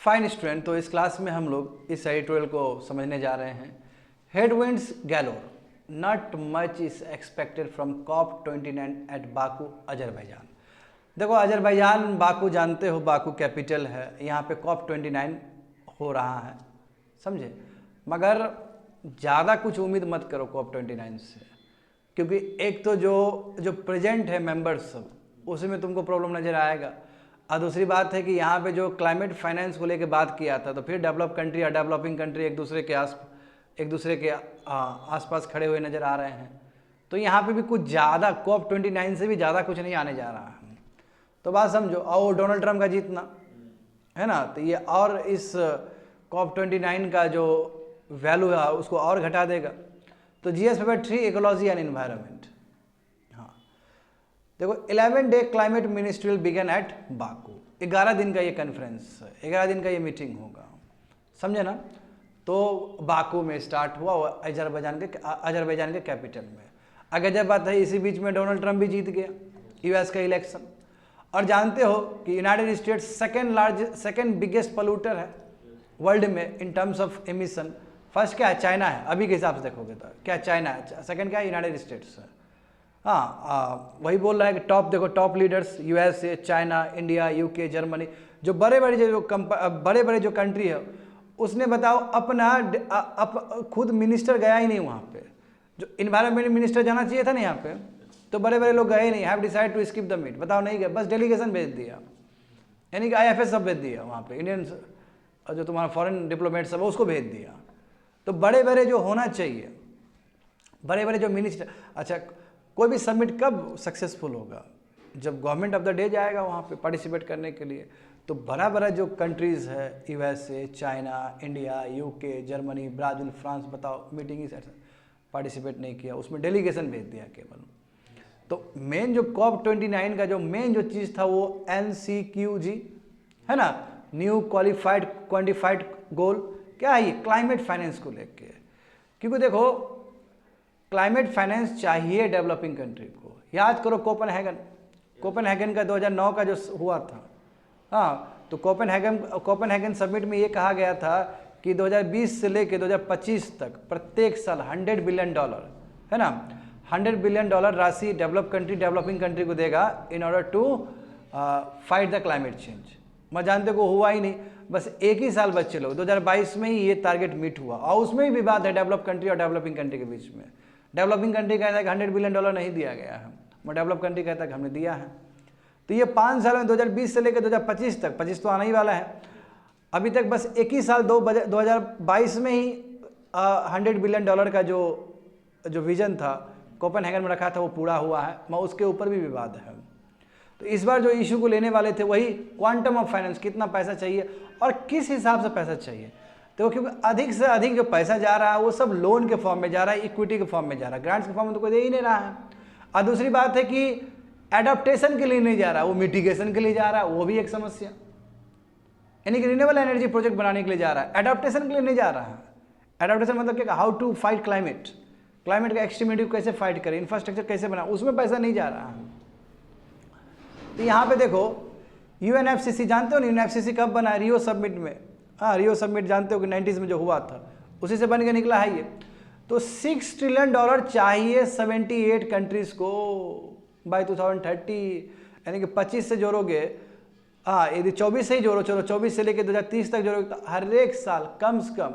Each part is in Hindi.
फाइन स्टूडेंट, तो इस क्लास में हम लोग इस एडिटोरियल को समझने जा रहे हैं। Headwinds galore, not much is expected from COP29 at Baku Azerbaijan. देखो अजरबैजान, बाकू जानते हो, बाकू कैपिटल है, यहाँ पे COP29 हो रहा है, समझे। मगर ज़्यादा कुछ उम्मीद मत करो COP29 से, क्योंकि एक तो जो प्रेजेंट है मेंबर्स, उसी में तुमको प्रॉब्लम नज़र आएगा। और दूसरी बात है कि यहाँ पे जो क्लाइमेट फाइनेंस को लेके बात किया था, तो फिर डेवलप कंट्री या डेवलपिंग कंट्री एक दूसरे के आसपास खड़े हुए नज़र आ रहे हैं। तो यहाँ पे भी कुछ ज़्यादा COP29 से भी ज़्यादा कुछ नहीं आने जा रहा है। तो बात समझो, और डोनाल्ड ट्रंप का जीतना है ना, तो ये और इस COP29 का जो वैल्यू है उसको और घटा देगा। तो GS paper 3 ecology and environment, हाँ देखो 11 day climate ministerial began at Baku. 11 दिन का ये कॉन्फ्रेंस, 11 दिन का ये मीटिंग होगा, समझे ना। तो बाकू में स्टार्ट हुआ, अजरबैजान के कैपिटल में। अगर जब बात है, इसी बीच में डोनाल्ड ट्रंप भी जीत गया US का इलेक्शन। और जानते हो कि United states second biggest polluter है वर्ल्ड में in terms of emission. First क्या है? चाइना है, अभी के हिसाब से देखोगे तो क्या चाइना है, सेकंड क्या है? यूनाइटेड स्टेट्स है। हाँ वही बोल रहा है कि टॉप, देखो top leaders USA, China, India, UK, Germany, जो बड़े बड़े जो कंट्री है, उसने बताओ अपना खुद मिनिस्टर गया ही नहीं वहाँ पे। जो इन्वायरमेंट मिनिस्टर जाना चाहिए था ना यहाँ पे, तो बड़े बड़े लोग गए नहीं। Have decide to skip the meet, बताओ नहीं गए, बस डेलीगेशन भेज दिया, यानी कि IFS सब भेज दिया वहाँ पे, इंडियन जो तुम्हारा फॉरेन डिप्लोमेट सब उसको भेज दिया। तो बड़े बड़े जो होना चाहिए, बड़े बड़े जो मिनिस्टर, अच्छा कोई भी समिट कब सक्सेसफुल होगा? जब गवर्नमेंट ऑफ द डे जाएगा वहाँ पे पार्टिसिपेट करने के लिए। तो बड़ा बड़ा जो कंट्रीज़ है, USA, China, India, UK, Germany, Brazil, France, बताओ मीटिंग ही पार्टिसिपेट नहीं किया, उसमें डेलीगेशन भेज दिया केवल। तो मेन जो COP29 का जो मेन जो चीज़ था वो NCQG है ना, न्यू क्वान्टिफाइड गोल। क्या है ये? क्लाइमेट फाइनेंस को लेके। क्योंकि देखो क्लाइमेट फाइनेंस चाहिए डेवलपिंग कंट्री को। याद करो कोपेनहेगन का 2009 का जो हुआ था, हाँ, तो कोपेनहेगन समिट में ये कहा गया था कि 2020 से लेके 2025 तक प्रत्येक साल $100 बिलियन है ना, $100 बिलियन राशि डेवलपिंग कंट्री को देगा in order to fight the climate change. मैं जानते को हुआ ही नहीं, बस एक ही साल बच्चे लोग 2022 में ही ये टारगेट मीट हुआ, और उसमें ही विवाद है डेवलप कंट्री और डेवलपिंग कंट्री के बीच में। डेवलपिंग कंट्री कहता है कि $100 बिलियन नहीं दिया गया है, और डेवलप कंट्री कहता है कि हमने दिया है। तो ये 5 साल में 2020 से लेकर 2025 तक, 25 तो आना ही वाला है, अभी तक बस एक ही साल 2022 में ही $100 बिलियन का जो विजन था कोपेनहेगन में रखा था वो पूरा हुआ है, मगर उसके ऊपर भी विवाद है। तो इस बार जो इशू को लेने वाले थे वही क्वांटम ऑफ फाइनेंस, कितना पैसा चाहिए और किस हिसाब से पैसा चाहिए। तो क्योंकि अधिक से अधिक जो पैसा जा रहा है वो सब लोन के फॉर्म में जा रहा है, इक्विटी के फॉर्म में जा रहा है, ग्रांट्स के फॉर्म में तो कोई दे ही नहीं रहा है। और दूसरी बात है कि एडाप्टेशन के लिए नहीं जा रहा, वो मिटिगेशन के लिए जा रहा है, वो भी एक समस्या। यानी कि रिन्यूएबल एनर्जी प्रोजेक्ट बनाने के लिए जा रहा है, एडाप्टेशन के लिए नहीं जा रहा है। एडाप्टेशन मतलब क्या? हाउ टू फाइट क्लाइमेट का एक्सट्रीमिटी कैसे फाइट करें, इंफ्रास्ट्रक्चर कैसे बना, उसमें पैसा नहीं जा रहा है। तो यहाँ पे देखो UNFCCC जानते हो ना, UNFCCC कब बना? रियो समिट में। हाँ, रियो समिट जानते हो कि 90s में जो हुआ था, उसी से बन के निकला है ये। तो $6 ट्रिलियन चाहिए 78 कंट्रीज को बाय 2030, यानी कि 25 से जोड़ोगे, हाँ यदि 24 से ही जोड़ो, चलो 24 से लेकर 2030 तक जोड़ोगे, तो हर एक साल कम से कम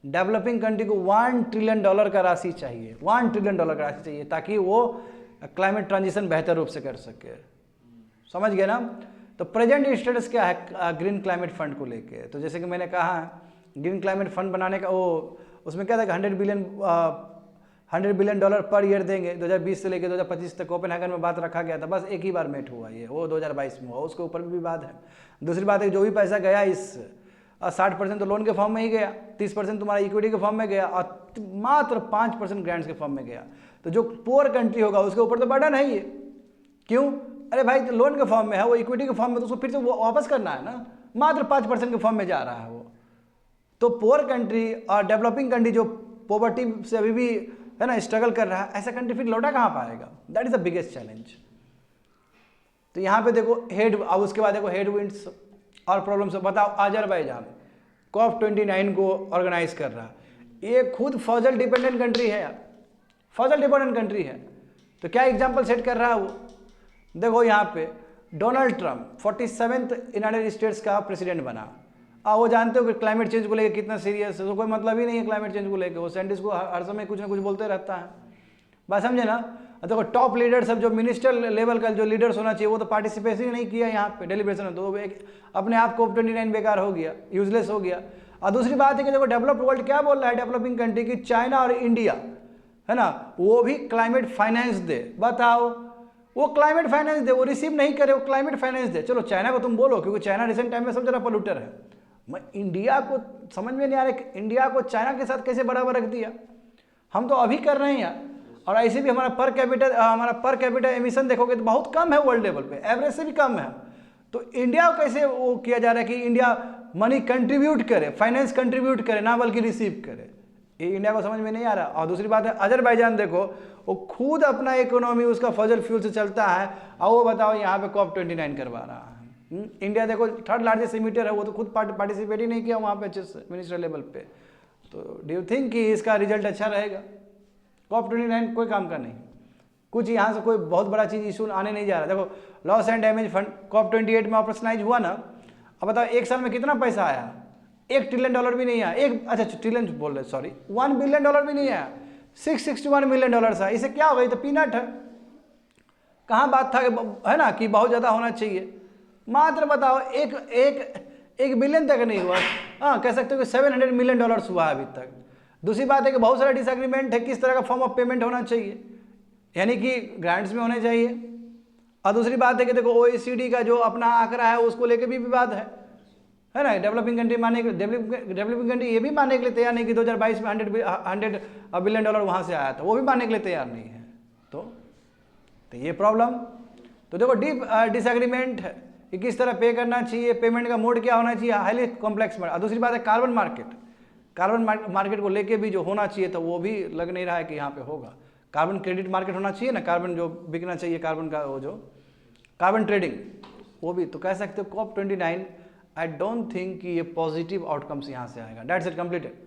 डेवलपिंग कंट्री को $1 ट्रिलियन का राशि चाहिए, $1 ट्रिलियन का राशि चाहिए, ताकि वो क्लाइमेट ट्रांजिशन बेहतर रूप से कर सके। समझ गए ना। तो प्रेजेंट स्टेटस क्या है ग्रीन क्लाइमेट फंड को लेके? तो जैसे कि मैंने कहा ग्रीन क्लाइमेट फंड बनाने का वो, उसमें क्या था कि $100 बिलियन पर ईयर देंगे 2020 से लेकर 2025 तक। कोपेनहेगन में बात रखा गया था, बस एक ही बार मेट हुआ ये, वो 2022 में हुआ, उसके ऊपर भी विवाद है। दूसरी बात है जो भी पैसा गया इस 60% तो लोन के फॉर्म में ही गया, 30% तुम्हारा इक्विटी के फॉर्म में गया, और मात्र 5% ग्रांट्स के फॉर्म में गया। तो जो पुअर कंट्री होगा उसके ऊपर तो बर्डन है ये। क्यों? अरे भाई तो लोन के फॉर्म में है, वो इक्विटी के फॉर्म में, तो उसको फिर से वो वापस करना है ना, मात्र 5% के फॉर्म में जा रहा है वो। तो पुअर कंट्री और डेवलपिंग कंट्री जो पॉवर्टी से अभी भी है ना स्ट्रगल कर रहा है, ऐसा कंट्री फिर लौटा कहाँ पाएगा? That is the biggest challenge. तो यहाँ पे देखो अब उसके बाद देखो हेडविंड्स, और प्रॉब्लम से बताओ। अजरबैजान COP29 को ऑर्गेनाइज कर रहा, ये खुद फॉजल डिपेंडेंट कंट्री है यार, फॉजल डिपेंडेंट कंट्री है, तो क्या एग्जाम्पल सेट कर रहा है वो। देखो यहाँ पे Donald Trump 47th United states का प्रेसिडेंट बना। वो जानते हो कि क्लाइमेट चेंज को लेकर कितना सीरियस है, तो कोई मतलब ही नहीं है क्लाइमेट चेंज को लेकर, वो साइंटिस्ट को हर समय कुछ ना कुछ बोलते रहता है। बात समझे ना। देखो टॉप लीडर सब जो मिनिस्टर लेवल का जो लीडर्स होना चाहिए वो तो पार्टिसिपेशन नहीं किया यहाँ पे डेलीब्रेशन में, तो एक अपने आप COP29 बेकार हो गया, यूजलेस हो गया। और दूसरी बात है कि देखो डेवलप्ड वर्ल्ड क्या बोल रहा है, डेवलपिंग कंट्री की चाइना और इंडिया है ना, वो भी क्लाइमेट फाइनेंस दे। बताओ, वो क्लाइमेट फाइनेंस दे, वो रिसीव नहीं करे, वो क्लाइमेट फाइनेंस दे। चलो चाइना को तुम बोलो क्योंकि चाइना रिसेंट टाइम में सब जरा पोल्यूटर है। मैं इंडिया को समझ में नहीं आ रहा, इंडिया को चाइना के साथ कैसे बराबर रख दिया। हम तो अभी कर रहे हैं यार, और ऐसे भी हमारा पर कैपिटल एमिशन देखोगे तो बहुत कम है, वर्ल्ड लेवल पे एवरेज से भी कम है। तो इंडिया को कैसे वो किया जा रहा है कि इंडिया मनी कंट्रीब्यूट करे, फाइनेंस कंट्रीब्यूट करे, ना बल्कि रिसीव करे, ये इंडिया को समझ में नहीं आ रहा। और दूसरी बात है अजरबैजान, देखो वो खुद अपना इकोनॉमी उसका फजल फ्यूल से चलता है, और वो बताओ यहाँ पे COP29 करवा रहा है। इंडिया देखो थर्ड लार्जेस्ट एमिटर है, वो तो खुद पार्टिसिपेट ही नहीं किया वहाँ पे अच्छे से मिनिस्टर लेवल पे। तो डू यू थिंक कि इसका रिजल्ट अच्छा रहेगा। COP29 कोई काम का नहीं, कुछ यहाँ से कोई बहुत बड़ा चीज़ इशू आने नहीं जा रहा। देखो loss and damage fund COP28 में ऑपरेशनलाइज हुआ ना, अब बताओ एक साल में कितना पैसा आया, $1 ट्रिलियन भी नहीं आया, ट्रिलियन बोल रहे सॉरी, $1 बिलियन भी नहीं आया, $661 मिलियन आया। इसे क्या होगा, ये तो पीनट है। कहाँ बात था है ना कि बहुत ज़्यादा होना चाहिए, मात्र बताओ एक बिलियन तक नहीं हुआ। हाँ कह सकते हो कि $700 मिलियन हुआ अभी तक। दूसरी बात है कि बहुत सारा डिसएग्रीमेंट है किस तरह का फॉर्म ऑफ पेमेंट होना चाहिए, यानी कि ग्रांट्स में होने चाहिए। और दूसरी बात है कि देखो OECD का जो अपना आंकड़ा है उसको लेकर भी विवाद है ना। डेवलपिंग कंट्री मानने के डेवलपिंग कंट्री ये भी मानने के लिए तैयार नहीं कि 2022 में 100 बिलियन डॉलर वहाँ से आया था, वो भी मानने के लिए तैयार नहीं है। तो ये प्रॉब्लम। तो देखो डीप डिसएग्रीमेंट है कि किस तरह पे करना चाहिए, पेमेंट का मोड क्या होना चाहिए, हाईली कॉम्प्लेक्स। और दूसरी बात है कार्बन मार्केट को लेके भी जो होना चाहिए तो वो भी लग नहीं रहा है कि यहाँ पे होगा। कार्बन क्रेडिट मार्केट होना चाहिए ना, कार्बन जो बिकना चाहिए, कार्बन का वो जो कार्बन ट्रेडिंग, वो भी। तो कह सकते हो COP29 आई डोंट थिंक कि ये पॉजिटिव आउटकम्स यहाँ से आएगा। That's it, completed.